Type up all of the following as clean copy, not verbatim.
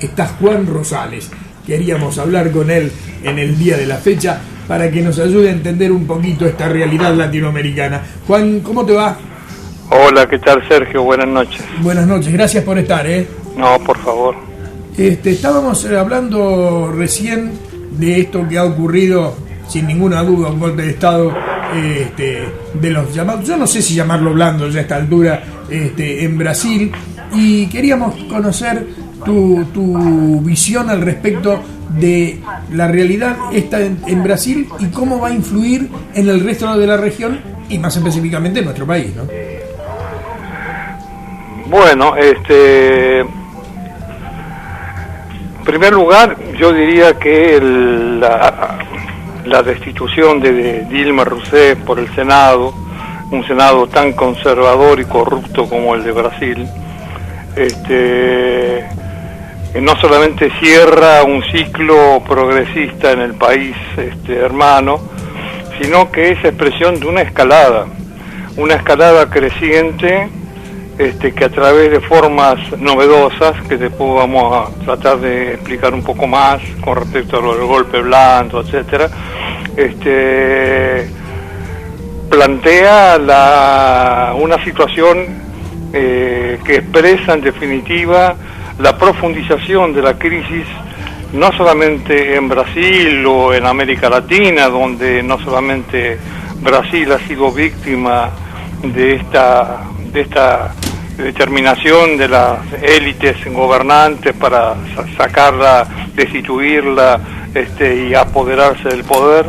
está Juan Rosales. Queríamos hablar con él en el día de la fecha para que nos ayude a entender un poquito esta realidad latinoamericana. Juan, ¿cómo te va? Hola, ¿qué tal, Sergio? Buenas noches. Buenas noches, gracias por estar, No, por favor. Estábamos hablando recién de esto que ha ocurrido, sin ninguna duda, un golpe de Estado de los llamados, yo no sé si llamarlo blando ya a esta altura, en Brasil, y queríamos conocer tu visión al respecto de la realidad esta en Brasil y cómo va a influir en el resto de la región y más específicamente en nuestro país, ¿no? Bueno, en primer lugar, yo diría que la destitución de Dilma Rousseff por el Senado, un Senado tan conservador y corrupto como el de Brasil, no solamente cierra un ciclo progresista en el país hermano, sino que es expresión de una escalada creciente, que a través de formas novedosas, que después vamos a tratar de explicar un poco más con respecto a lo del golpe blando, etcétera, plantea una situación que expresa en definitiva la profundización de la crisis, no solamente en Brasil o en América Latina, donde no solamente Brasil ha sido víctima de esta determinación de las élites gobernantes para sacarla, destituirla y apoderarse del poder,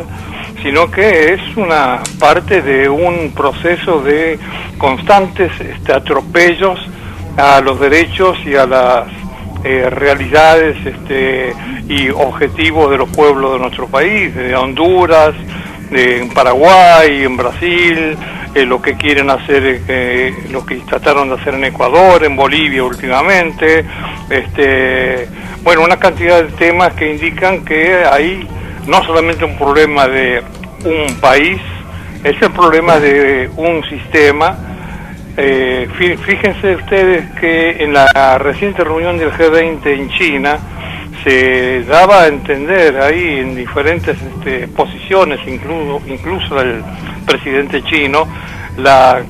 sino que es una parte de un proceso de constantes atropellos a los derechos y a las realidades y objetivos de los pueblos de nuestro país, de Honduras, en Paraguay, en Brasil, lo que quieren hacer, lo que trataron de hacer en Ecuador, en Bolivia últimamente, bueno, una cantidad de temas que indican que hay no solamente un problema de un país, es el problema de un sistema. Fíjense ustedes que en la reciente reunión del G20 en China se daba a entender ahí en diferentes posiciones, incluso el presidente chino, la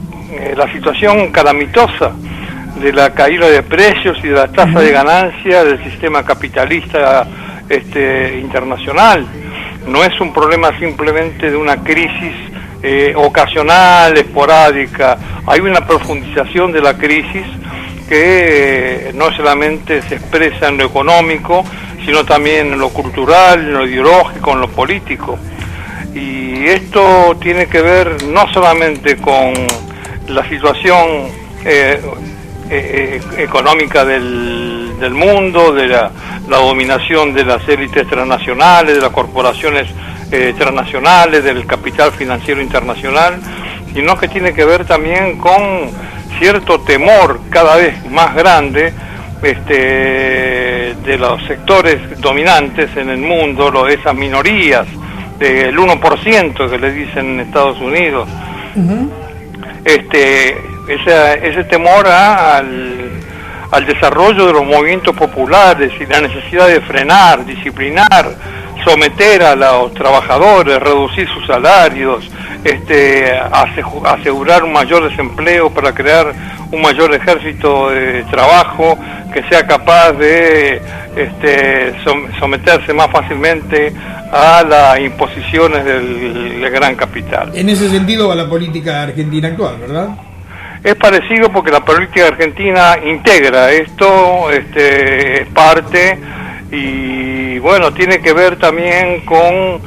situación calamitosa de la caída de precios y de la tasa de ganancia del sistema capitalista internacional. No es un problema simplemente de una crisis ocasional, esporádica. Hay una profundización de la crisis que no solamente se expresa en lo económico, sino también en lo cultural, en lo ideológico, en lo político. Y esto tiene que ver no solamente con la situación económica del mundo, de la dominación de las élites transnacionales, de las corporaciones transnacionales, del capital financiero internacional, sino que tiene que ver también con cierto temor cada vez más grande de los sectores dominantes en el mundo, esas minorías del 1% que le dicen en Estados Unidos. Ese temor al desarrollo de los movimientos populares y la necesidad de frenar, disciplinar, someter a los trabajadores, reducir sus salarios, asegurar un mayor desempleo para crear un mayor ejército de trabajo que sea capaz de someterse más fácilmente a las imposiciones del gran capital. En ese sentido va la política argentina actual, ¿verdad? Es parecido porque la política argentina integra esto, es parte, y bueno, tiene que ver también con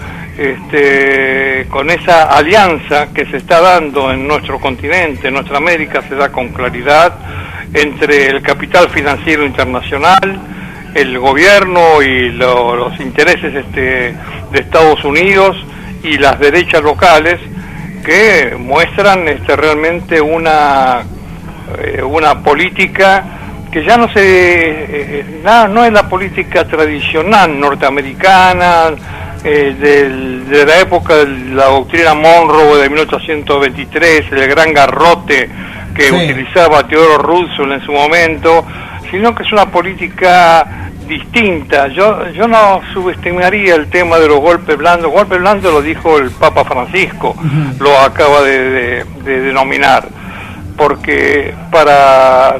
esa alianza que se está dando en nuestro continente, en nuestra América, se da con claridad entre el capital financiero internacional, el gobierno y los intereses de Estados Unidos y las derechas locales, que muestran realmente una política que ya no es la política tradicional norteamericana de la época de la doctrina Monroe de 1823, el gran garrote que utilizaba Theodore Roosevelt en su momento, sino que es una política distinta. Yo no subestimaría el tema de los golpes blandos. Golpe blando lo dijo el Papa Francisco, lo acaba de denominar, porque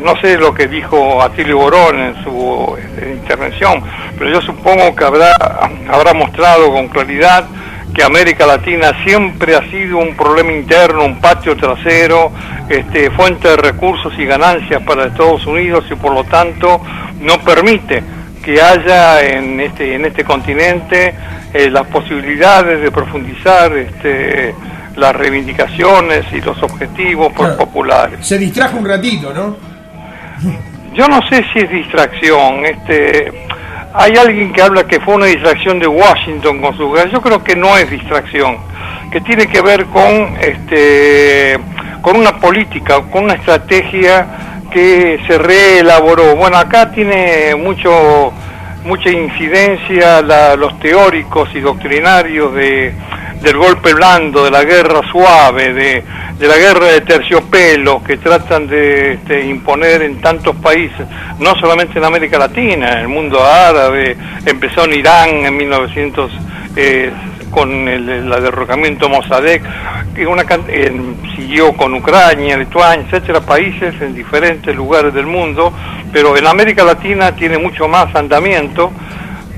no sé lo que dijo Atilio Borón en su intervención, pero yo supongo que habrá mostrado con claridad que América Latina siempre ha sido un problema interno, un patio trasero, fuente de recursos y ganancias para Estados Unidos, y por lo tanto no permite que haya en este continente las posibilidades de profundizar las reivindicaciones y los objetivos populares. Se distrajo un ratito, ¿no? Yo no sé si es distracción. Hay alguien que habla que fue una distracción de Washington con su guerra. Yo creo que no es distracción, que tiene que ver con una política, con una estrategia que se reelaboró. Bueno, acá tiene mucha incidencia los teóricos y doctrinarios del golpe blando, de la guerra suave, de la guerra de terciopelo que tratan de imponer en tantos países, no solamente en América Latina, en el mundo árabe. Empezó en Irán en 1900 con el derrocamiento Mossadegh, siguió con Ucrania, Lituania, etcétera, países en diferentes lugares del mundo, pero en América Latina tiene mucho más andamiento,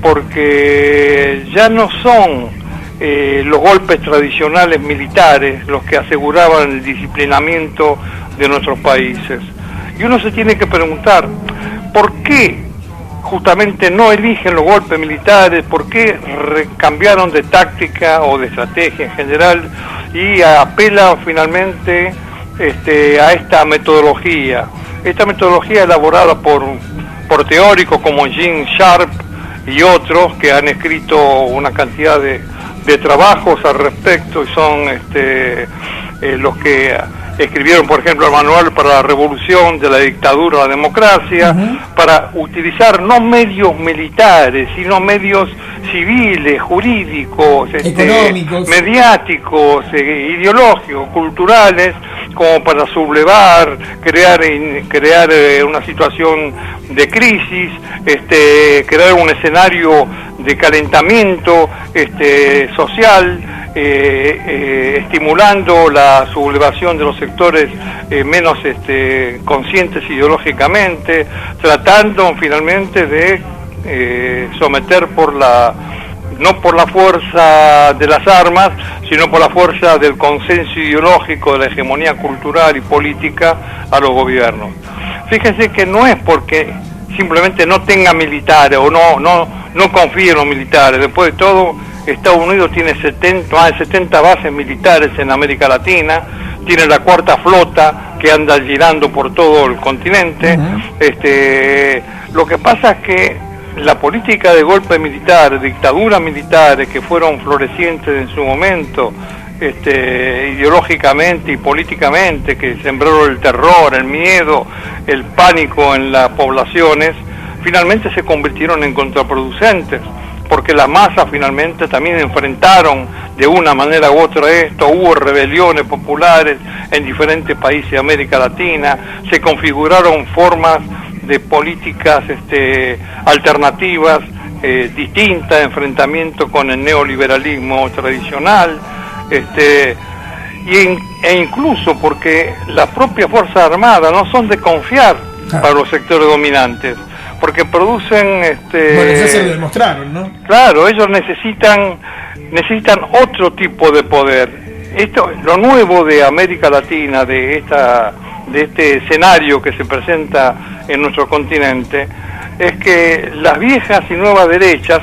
porque ya no son los golpes tradicionales militares los que aseguraban el disciplinamiento de nuestros países. Y uno se tiene que preguntar, ¿por qué justamente no eligen los golpes militares? ¿Por qué cambiaron de táctica o de estrategia en general y apelan finalmente a esta metodología? Esta metodología elaborada por teóricos como Gene Sharp y otros que han escrito una cantidad de trabajos al respecto, y son los que escribieron, por ejemplo, el manual para la revolución, de la dictadura a la democracia, para utilizar no medios militares, sino medios civiles, jurídicos, económicos, mediáticos, ideológicos, culturales, como para sublevar, crear una situación de crisis, crear un escenario de calentamiento social, estimulando la sublevación de los sectores menos conscientes ideológicamente, tratando finalmente de someter no por la fuerza de las armas, sino por la fuerza del consenso ideológico, de la hegemonía cultural y política a los gobiernos. Fíjense que no es porque simplemente no tenga militares o no confíe en los militares. Después de todo, Estados Unidos tiene 70 bases militares en América Latina, tiene la cuarta flota que anda girando por todo el continente. Lo que pasa es que la política de golpe militar, dictaduras militares que fueron florecientes en su momento, ideológicamente y políticamente, que sembraron el terror, el miedo, el pánico en las poblaciones, finalmente se convirtieron en contraproducentes, porque las masas finalmente también enfrentaron de una manera u otra esto. Hubo rebeliones populares en diferentes países de América Latina, se configuraron formas de políticas alternativas, distintas, de enfrentamiento con el neoliberalismo tradicional, e incluso porque las propias Fuerzas Armadas no son de confiar para los sectores dominantes, porque producen bueno, ya se lo demostraron, ¿no? Claro, ellos necesitan otro tipo de poder. Lo nuevo de América Latina, de este escenario que se presenta en nuestro continente, es que las viejas y nuevas derechas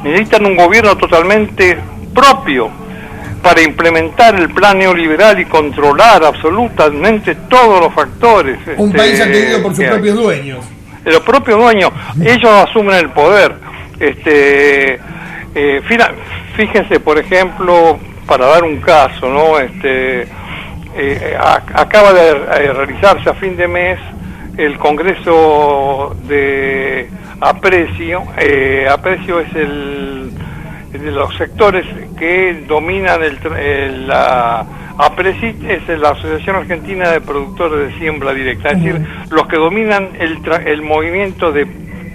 necesitan un gobierno totalmente propio para implementar el plan neoliberal y controlar absolutamente todos los factores. Un país atendido por sus propios dueños. Los propios dueños, ellos asumen el poder. Fíjense, por ejemplo, para dar un caso, ¿no? Acaba de realizarse a fin de mes el Congreso de Aprecio. Aprecio es de los sectores que dominan la APRESIT, es la Asociación Argentina de Productores de Siembra Directa, es decir, los que dominan el movimiento de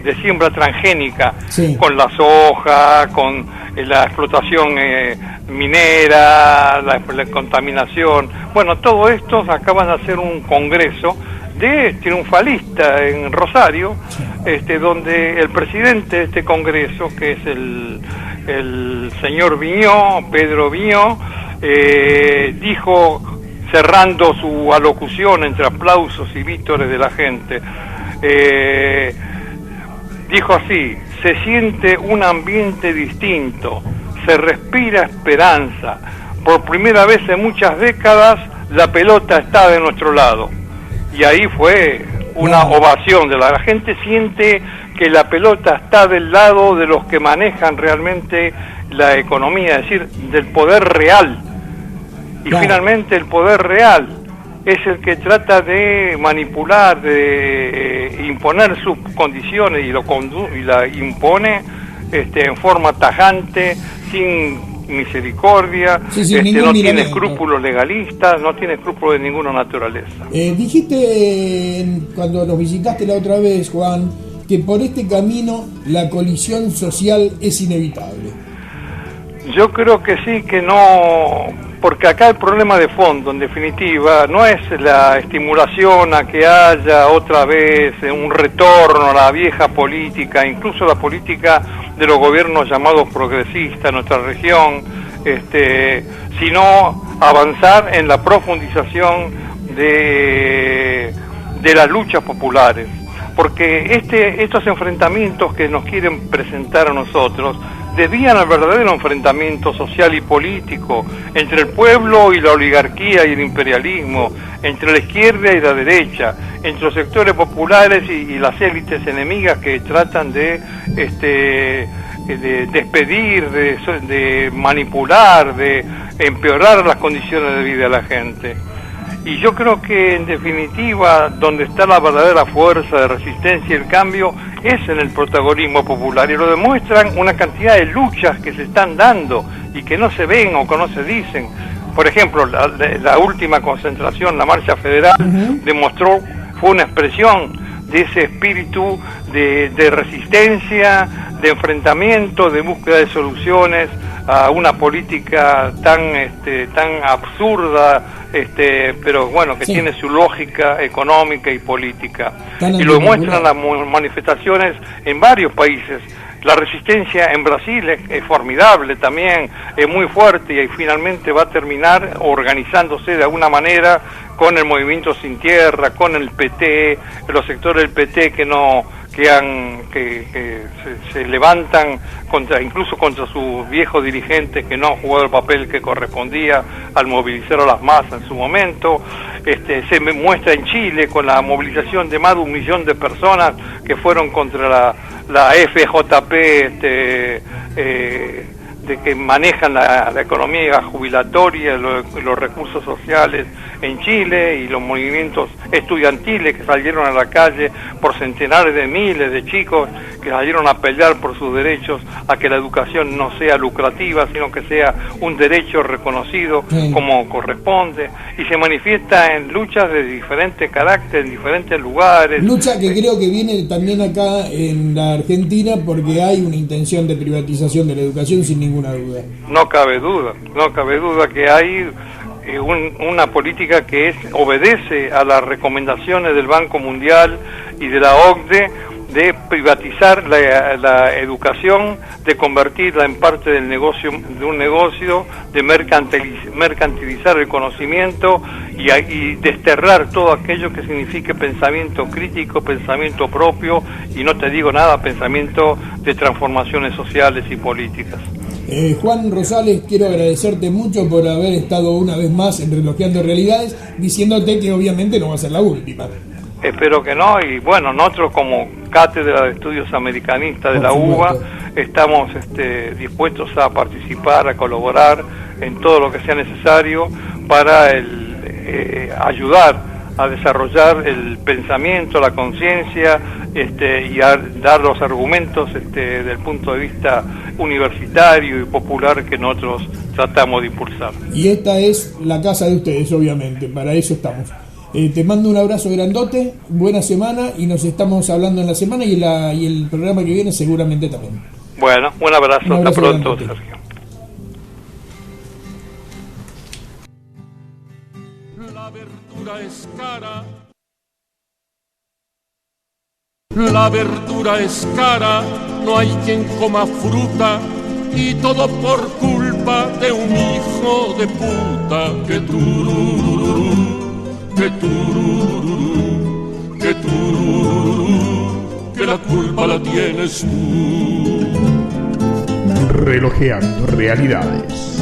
de siembra transgénica, sí, con la soja, con la explotación minera, la contaminación. Bueno, todo esto acaban de hacer un congreso de triunfalista en Rosario, donde el presidente de este congreso, que es el señor Viñó, Pedro Viñó, dijo, cerrando su alocución entre aplausos y vítores de la gente, dijo así: se siente un ambiente distinto, se respira esperanza, por primera vez en muchas décadas la pelota está de nuestro lado. Y ahí fue una ovación de la gente. Siente que la pelota está del lado de los que manejan realmente la economía, es decir, del poder real. Y finalmente el poder real es el que trata de manipular, de imponer sus condiciones y la impone en forma tajante, sin misericordia, no tiene escrúpulos legalistas, no tiene escrúpulos de ninguna naturaleza. Dijiste cuando nos visitaste la otra vez, Juan, que por este camino la colisión social es inevitable. Yo creo que sí, que no, porque acá el problema de fondo, en definitiva, no es la estimulación a que haya otra vez un retorno a la vieja política, incluso la política de los gobiernos llamados progresistas en nuestra región, sino avanzar en la profundización de las luchas populares, porque estos enfrentamientos que nos quieren presentar a nosotros desvían al verdadero enfrentamiento social y político entre el pueblo y la oligarquía y el imperialismo, entre la izquierda y la derecha, entre los sectores populares y las élites enemigas que tratan de despedir, de manipular, de empeorar las condiciones de vida de la gente. Y yo creo que, en definitiva, donde está la verdadera fuerza de resistencia y el cambio es en el protagonismo popular, y lo demuestran una cantidad de luchas que se están dando y que no se ven o que no se dicen. Por ejemplo, la última concentración, la Marcha Federal, fue una expresión de ese espíritu de resistencia, de enfrentamiento, de búsqueda de soluciones a una política tan absurda, pero bueno, que sí, tiene su lógica económica y política. Y lo demuestran las manifestaciones en varios países. La resistencia en Brasil es formidable también, es muy fuerte, y finalmente va a terminar organizándose de alguna manera con el Movimiento Sin Tierra, con el PT, los sectores del PT que se levantan incluso contra sus viejos dirigentes que no han jugado el papel que correspondía al movilizar a las masas en su momento. Se muestra en Chile con la movilización de más de 1 millón de personas que fueron contra la FJP, de que manejan la economía jubilatoria, los recursos sociales en Chile, y los movimientos estudiantiles que salieron a la calle por centenares de miles de chicos que salieron a pelear por sus derechos, a que la educación no sea lucrativa, sino que sea un derecho reconocido como corresponde, y se manifiesta en luchas de diferentes carácter, en diferentes lugares. Lucha que creo que viene también acá en la Argentina, porque hay una intención de privatización de la educación sin ninguna duda. No cabe duda que hay una política que obedece a las recomendaciones del Banco Mundial y de la OCDE de privatizar la educación, de convertirla en parte de un negocio, de mercantilizar el conocimiento y desterrar todo aquello que signifique pensamiento crítico, pensamiento propio, y no te digo nada, pensamiento de transformaciones sociales y políticas. Juan Rosales, quiero agradecerte mucho por haber estado una vez más en Relojeando Realidades, diciéndote que obviamente no va a ser la última. Espero que no, y bueno, nosotros como Cátedra de Estudios Americanistas de la UBA estamos dispuestos a participar, a colaborar en todo lo que sea necesario para ayudar a desarrollar el pensamiento, la conciencia, y a dar los argumentos desde el punto de vista universitario y popular que nosotros tratamos de impulsar. Y esta es la casa de ustedes, obviamente, para eso estamos. Te mando un abrazo grandote, buena semana y nos estamos hablando en la semana y el programa que viene seguramente también. Bueno, un abrazo hasta pronto, grandote. Sergio. La verdura es cara. La verdura es cara, no hay quien coma fruta, y todo por culpa de un hijo de puta. Que tururú, que tururú, que tururú, que la culpa la tienes tú. Relojeando realidades.